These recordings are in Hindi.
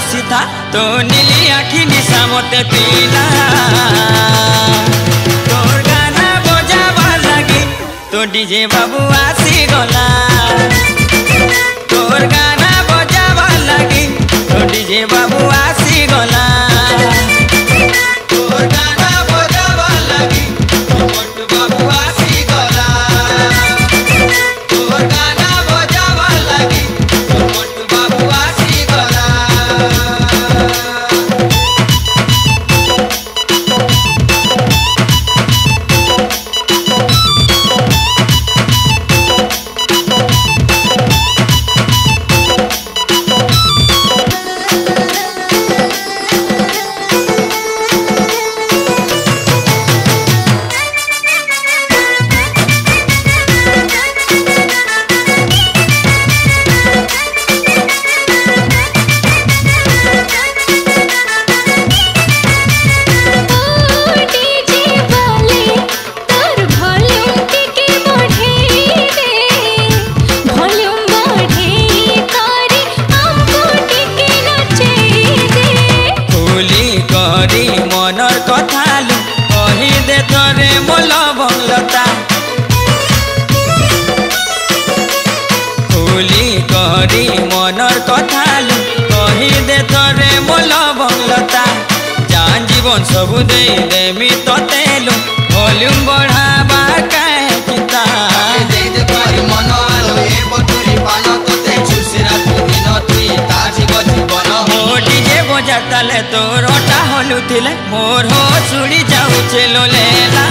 बसी था तो नीली आखी निशा मते पीला तोर गाना बजावा लगी तो डीजे बाबू आसी गला तोर गाना बजावा लगी तो डीजे बाबू आसी गला तोर गाना बजावा लगी तो मोटू बाबू आसी गला तोर गाना बजावा लगी तो मोटू बाबू आसी गला। मनर कथालु कही दे तोरे मोल भंगलता खुली करी मनर कथालु कही दे तोरे मोल भंगलता जान जीवन सबु दे देमी ततेलु वॉल्यूम बढ़ावा काहे चिता दे दे पारी मन आलो ए बटुरी पानो तते छुसिरा दिन तुई ताजी बजीवन हो डीजे बजाताले तोर ओटा हलुथिले मोर हो सुड़ी जाउछे लोलेला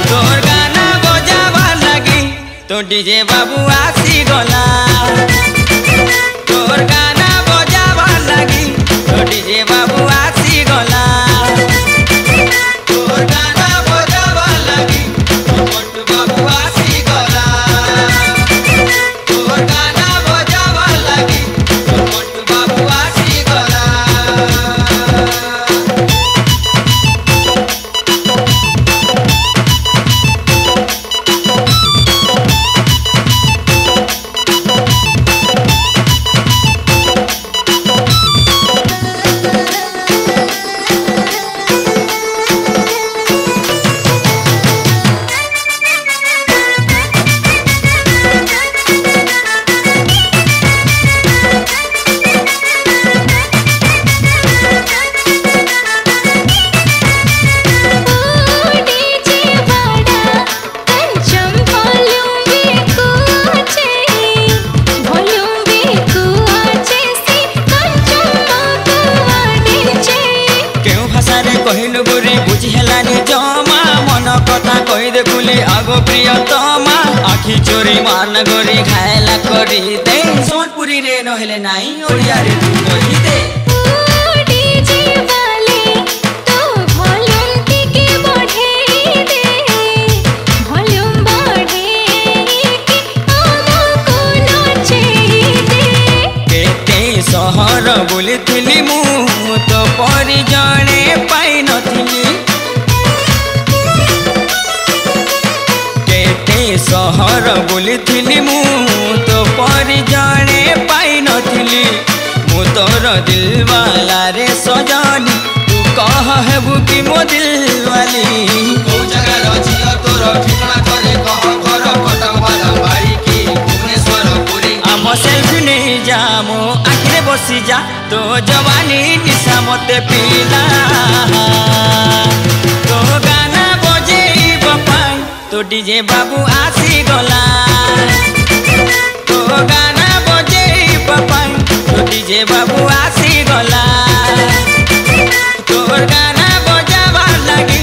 तोर गाना बजावा लगी तो डीजे बाबू आसी गला तोर गाना बजावा लगी तो डीजे बाबू आसी गला तोर गाना बजावा लगी तो मोटू बाबू आसी गला तोर गाना बजावा लगी तो मोटू बाबू आसी गला। कहिलु बुरी बुझी हेलानी जमा मन कथा कही दे बुली आगो प्रियतमा आखि चोरी मान गोरी खाएला करी दे सोनपुरी रे नहेले नाई ओडिया रे तू कही दे डीजे वाले तो वॉल्यूम टिके बढ़े दे वॉल्यूम बढ़े कि हमको नचे दे केते सहर बुलिथिली मु तो परि जणे पाई नथिली केते सहर बुलिथिली मु तो परि जणे पाई नथिली मु तोर दिलवाला रे सजनी तू कह हेबु कि मो दिलवाली को जगह रजिया तोर ठिकाना करे कह घर कटक वाला बाड़ी की भुवनेश्वर पुरी आम सेल्फी नहीं जा मो आखिरे बसी जा तो जवानी निशा मते पीला तो गाना बजेब पाई तो डीजे बाबू आसी गला तो गाना बजेब पाई तो डीजे बाबू आसी गला तोर गाना बजावा लगी